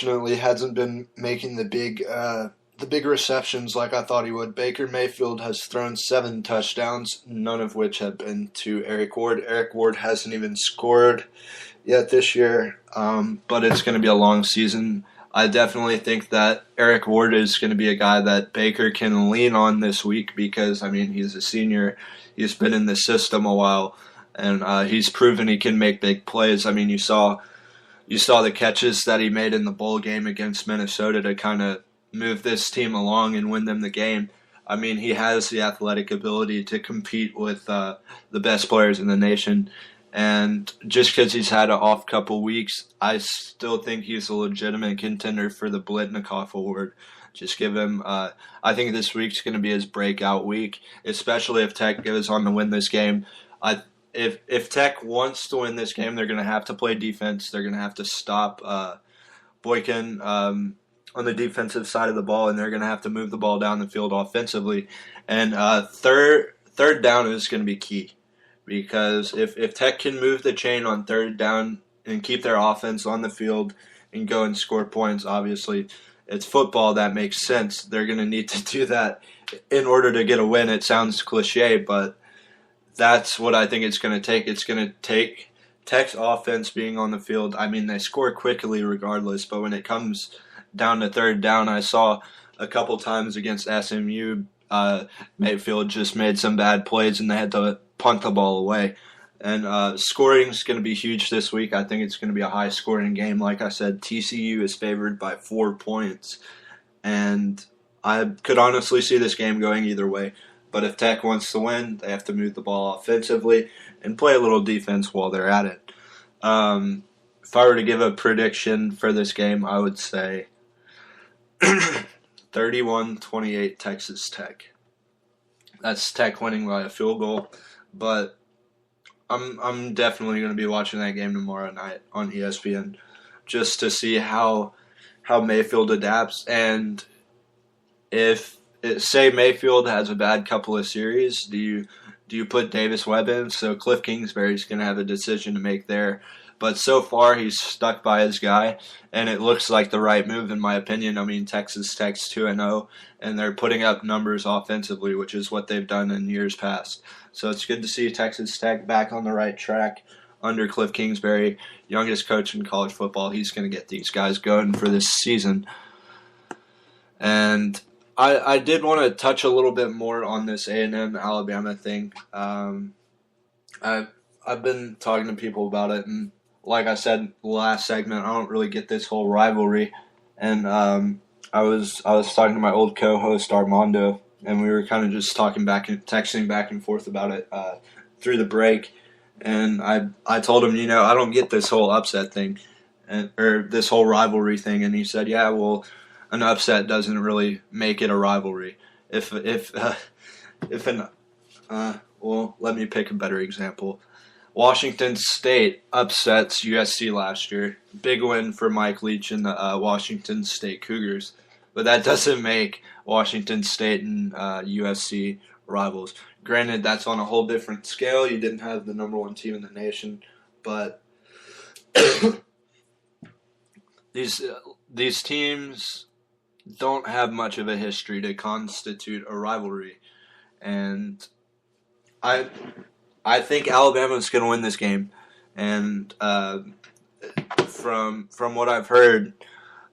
unfortunately hasn't been making the big receptions like I thought he would. Baker Mayfield has thrown 7 touchdowns, none of which have been to Eric Ward. Eric Ward hasn't even scored yet this year, but it's going to be a long season. I definitely think that Eric Ward is going to be a guy that Baker can lean on this week because, I mean, he's a senior. He's been in the system a while, and he's proven he can make big plays. I mean, you saw the catches that he made in the bowl game against Minnesota to kind of move this team along and win them the game. I mean, he has the athletic ability to compete with the best players in the nation. And just because he's had an off couple weeks, I still think he's a legitimate contender for the Blitnikoff Award. Just give him, I think this week's going to be his breakout week, especially if Tech goes on to win this game. If Tech wants to win this game, they're going to have to play defense. They're going to have to stop Boykin on the defensive side of the ball, and they're going to have to move the ball down the field offensively. And third down is going to be key. Because if Tech can move the chain on third down and keep their offense on the field and go and score points, obviously, it's football, that makes sense. They're going to need to do that in order to get a win. It sounds cliche, but that's what I think it's going to take. It's going to take Tech's offense being on the field. I mean, they score quickly regardless, but when it comes down to third down, I saw a couple times against SMU, Mayfield just made some bad plays and they had to punt the ball away. And scoring is going to be huge this week. I think it's going to be a high-scoring game. Like I said, TCU is favored by 4 points. And I could honestly see this game going either way. But if Tech wants to win, they have to move the ball offensively and play a little defense while they're at it. If I were to give a prediction for this game, I would say 31-28 Texas Tech. That's Tech winning by a field goal. But I'm definitely going to be watching that game tomorrow night on ESPN just to see how Mayfield adapts. And if say Mayfield has a bad couple of series, do you put Davis Webb in? So Cliff Kingsbury's going to have a decision to make there. But so far he's stuck by his guy, and it looks like the right move in my opinion. I mean, Texas Tech's 2-0, and they're putting up numbers offensively, which is what they've done in years past. So it's good to see Texas Tech back on the right track under Cliff Kingsbury, youngest coach in college football. He's going to get these guys going for this season. And I did want to touch a little bit more on this A&M Alabama thing. I've been talking to people about it, and like I said last segment, I don't really get this whole rivalry. And I was talking to my old co-host Armando, and we were kind of just texting back and forth about it through the break. And I told him, I don't get this whole upset thing, or this whole rivalry thing. And he said, yeah, well, an upset doesn't really make it a rivalry. Well, let me pick a better example. Washington State upsets USC last year. Big win for Mike Leach and the Washington State Cougars. But that doesn't make Washington State and USC rivals. Granted, that's on a whole different scale. You didn't have the number one team in the nation. But these teams don't have much of a history to constitute a rivalry. And I think Alabama's going to win this game, and from what I've heard,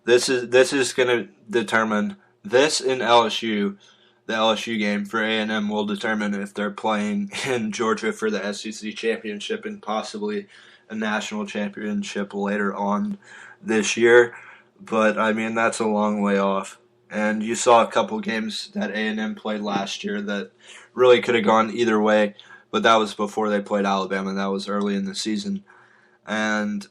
this is going to determine this in LSU. The LSU game for A&M will determine if they're playing in Georgia for the SEC championship and possibly a national championship later on this year. But I mean, that's a long way off. And you saw a couple games that A&M played last year that really could have gone either way. But that was before they played Alabama. That was early in the season. And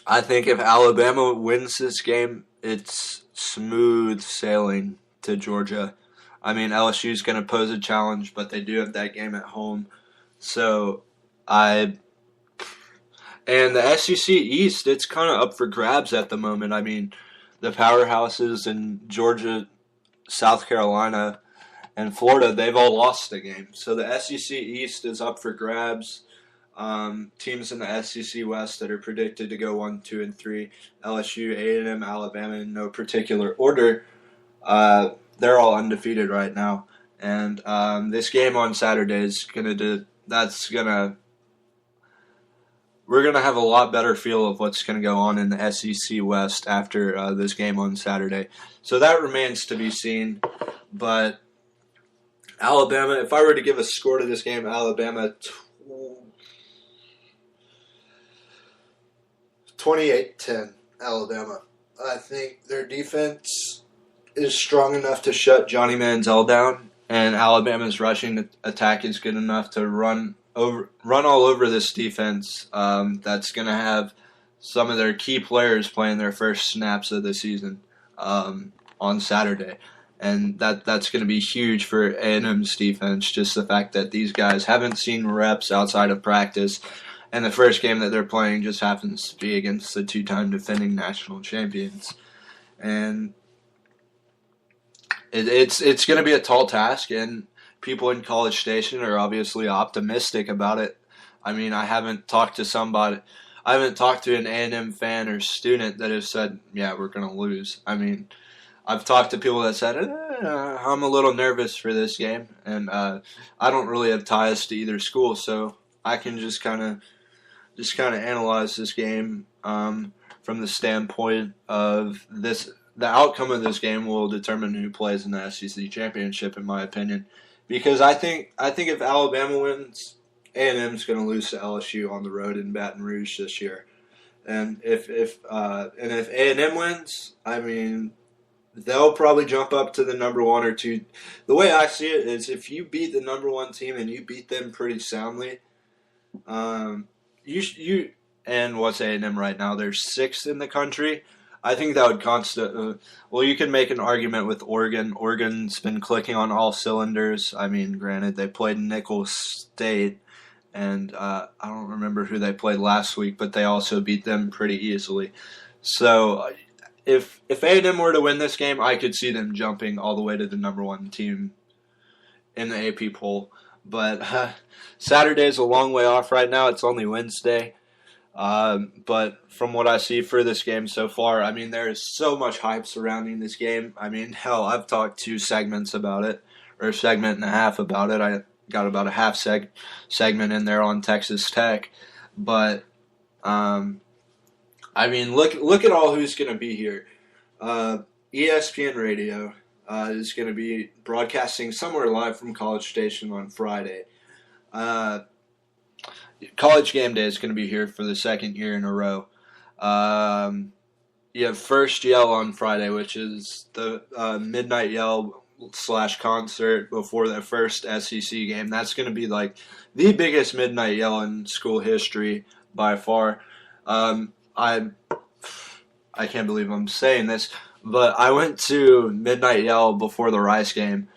I think if Alabama wins this game, it's smooth sailing to Georgia. I mean, LSU's going to pose a challenge, but they do have that game at home. And the SEC East, it's kind of up for grabs at the moment. I mean, the powerhouses in Georgia, South Carolina, and Florida, they've all lost the game. So the SEC East is up for grabs. teams in the SEC West that are predicted to go 1, 2, and 3. LSU, A&M, Alabama in no particular order. They're all undefeated right now, and this game on Saturday is we're gonna have a lot better feel of what's gonna go on in the SEC West after this game on Saturday. So that remains to be seen. But Alabama, if I were to give a score to this game, Alabama 28-10. Alabama. I think their defense is strong enough to shut Johnny Manziel down, and Alabama's rushing attack is good enough to run all over this defense. That's going to have some of their key players playing their first snaps of the season on Saturday, and that's going to be huge for A&M's defense. Just the fact that these guys haven't seen reps outside of practice, and the first game that they're playing just happens to be against the two-time defending national champions, and it's going to be a tall task, and people in College Station are obviously optimistic about it. I mean, I haven't talked to an A&M fan or student that has said, yeah, we're going to lose. I mean, I've talked to people that said, I'm a little nervous for this game, and I don't really have ties to either school, so I can just kind of analyze this game from the standpoint of this. The outcome of this game will determine who plays in the SEC championship, in my opinion. Because I think if Alabama wins, A&M's going to lose to LSU on the road in Baton Rouge this year, and if A&M wins, I mean, they'll probably jump up to the number 1 or 2. The way I see it is, if you beat the number 1 team and you beat them pretty soundly, you and what's A&M right now? They're 6th in the country. I think that would well, you can make an argument with Oregon. Oregon's been clicking on all cylinders. I mean, granted, they played Nicholls State, and I don't remember who they played last week, but they also beat them pretty easily. So if A&M were to win this game, I could see them jumping all the way to the number 1 team in the AP poll. But Saturday's a long way off right now. It's only Wednesday. But from what I see for this game so far, I mean, there is so much hype surrounding this game. I mean, hell, I've talked 2 segments about it, or a segment and a half about it. I got about a half segment in there on Texas Tech. But, I mean, look at all who's going to be here. ESPN Radio is going to be broadcasting somewhere live from College Station on Friday. College Game Day is going to be here for the second year in a row. You have First Yell on Friday, which is the midnight yell / concert before the first SEC game. That's going to be like the biggest midnight yell in school history by far. I can't believe I'm saying this, but I went to midnight yell before the Rice game.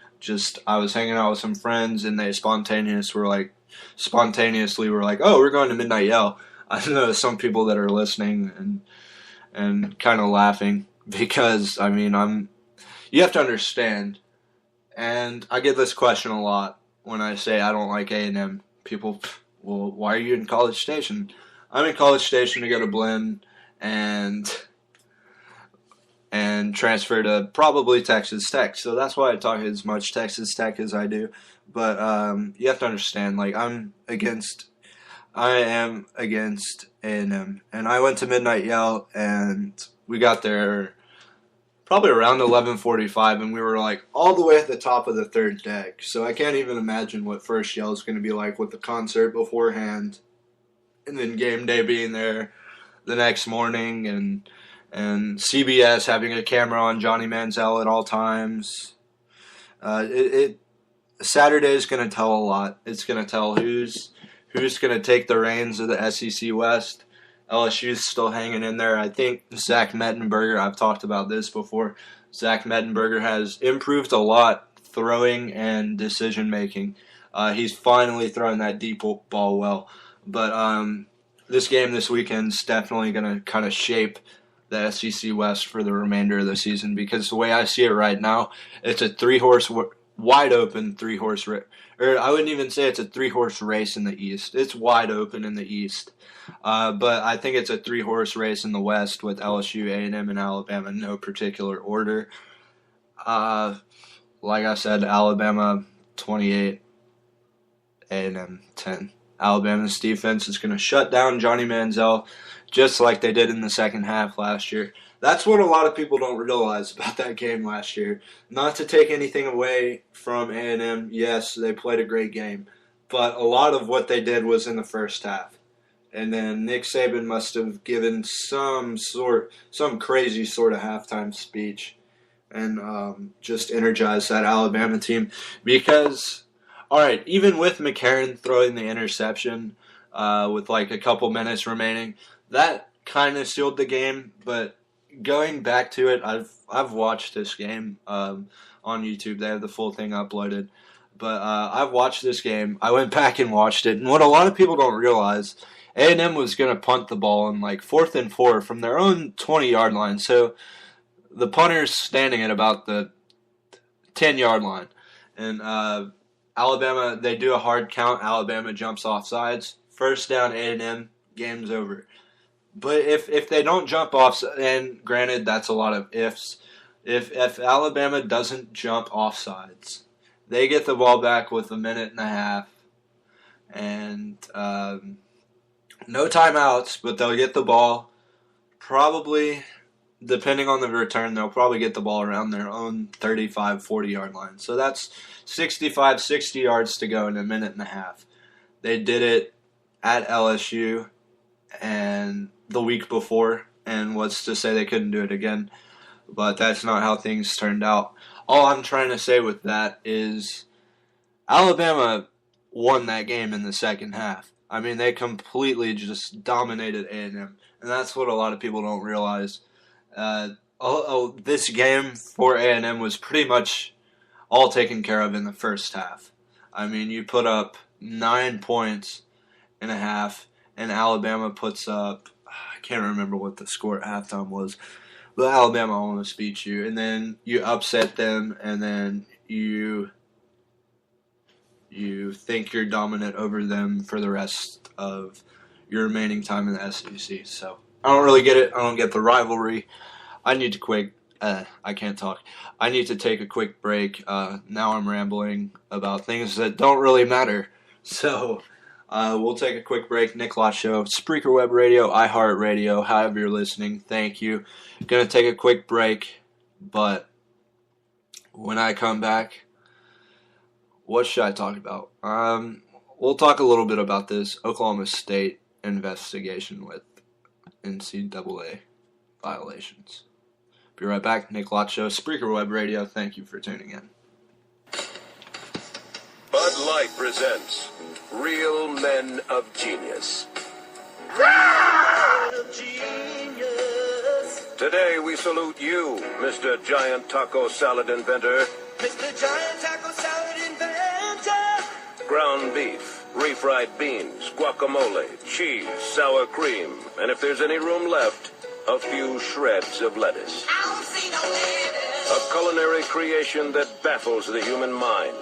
I was hanging out with some friends, and they spontaneously were like, oh, we're going to midnight yell. I know some people that are listening and kind of laughing, because I mean, you have to understand, and I get this question a lot when I say I don't like A&M. People, well, why are you in College Station? I'm in College Station to go to Blinn and transfer to probably Texas Tech. So that's why I talk as much Texas Tech as I do. But you have to understand, like, I am against A&M. And I went to Midnight Yell, and we got there probably around 11:45, and we were, like, all the way at the top of the third deck. So I can't even imagine what First Yell is going to be like with the concert beforehand, and then game day being there the next morning, and CBS having a camera on Johnny Manziel at all times. Saturday is going to tell a lot. It's going to tell who's going to take the reins of the SEC West. LSU's still hanging in there. I think Zach Mettenberger, I've talked about this before, Zach Mettenberger has improved a lot throwing and decision-making. He's finally throwing that deep ball well. But this game this weekend is definitely going to kind of shape the SEC West for the remainder of the season, because the way I see it right now, it's a three-horse wide open three-horse race. Or I wouldn't even say it's a three-horse race in the East. It's wide open in the East. But I think it's a three-horse race in the West with LSU, A&M, and Alabama in no particular order. Like I said, Alabama 28, A&M 10. Alabama's defense is going to shut down Johnny Manziel just like they did in the second half last year. That's what a lot of people don't realize about that game last year. Not to take anything away from A&M, yes, they played a great game, but a lot of what they did was in the first half. And then Nick Saban must have given some crazy sort of halftime speech and just energized that Alabama team because, all right, even with McCarron throwing the interception with like a couple minutes remaining, that kind of sealed the game. But going back to it, I've watched this game on YouTube. They have the full thing uploaded. But I've watched this game. I went back and watched it. And what a lot of people don't realize, A&M was going to punt the ball in like 4th and 4 from their own 20-yard line. So the punter's standing at about the 10-yard line. And Alabama, they do a hard count. Alabama jumps off sides. First down, A&M, game's over. But if they don't jump off, and granted, that's a lot of ifs. If Alabama doesn't jump off sides, they get the ball back with a minute and a half. And no timeouts, but they'll get the ball probably, depending on the return, they'll probably get the ball around their own 35, 40-yard line. So that's 65, 60 yards to go in a minute and a half. They did it at LSU and the week before, and what's to say they couldn't do it again. But that's not how things turned out. All I'm trying to say with that is Alabama won that game in the second half. I mean, they completely just dominated A&M, and that's what a lot of people don't realize. This game for A&M was pretty much all taken care of in the first half. I mean, you put up 9 points in a half, and Alabama puts up, I can't remember what the score at halftime was, but Alabama almost beat you, and then you upset them, and then you think you're dominant over them for the rest of your remaining time in the SEC. So I don't really get it. I don't get the rivalry. I need to I can't talk. I need to take a quick break. Now I'm rambling about things that don't really matter. So we'll take a quick break. Nick Lott Show, Spreaker Web Radio, iHeartRadio, however you're listening. Thank you. Going to take a quick break, but when I come back, what should I talk about? We'll talk a little bit about this Oklahoma State investigation with NCAA violations. Be right back. Nick Lott Show, Spreaker Web Radio. Thank you for tuning in. Bud Light presents Real Men of Genius. Today we salute you, Mr. Giant Taco Salad Inventor. Mr. Giant Taco Salad Inventor. Ground beef, refried beans, guacamole, cheese, sour cream, and if there's any room left, a few shreds of lettuce. I don't see no lettuce. A culinary creation that baffles the human mind.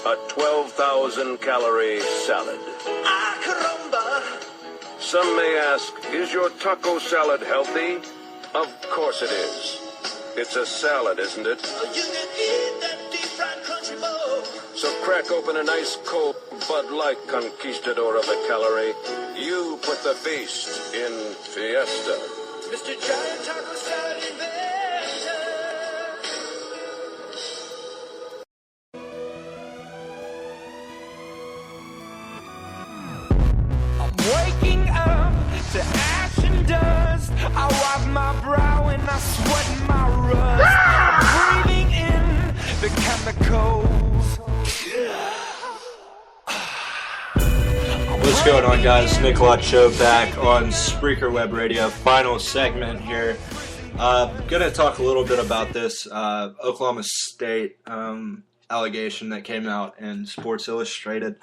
A 12,000-calorie salad. Ah, caramba. Some may ask, is your taco salad healthy? Of course it is. It's a salad, isn't it? You can eat that deep-fried crunchy bowl. So crack open an ice cold Bud Light conquistador of the calorie. You put the feast in fiesta. Mr. Giant Taco Salad Inventor. I'm waking up to ash and dust. I wipe my brow and I sweat my rust. I'm breathing in the chemicals. What's going on, guys? Nick Lott Show back on Spreaker Web Radio. Final segment here. Gonna talk a little bit about this Oklahoma State allegation that came out in Sports Illustrated.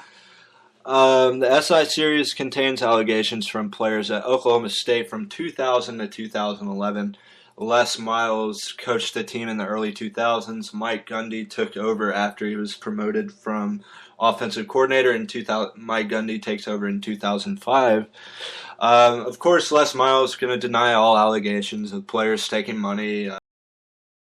The SI series contains allegations from players at Oklahoma State from 2000 to 2011. Les Miles coached the team in the early 2000s. Mike Gundy took over after he was promoted from offensive coordinator in 2000. Mike Gundy takes over in 2005. Of course, Les Miles is going to deny all allegations of players taking money.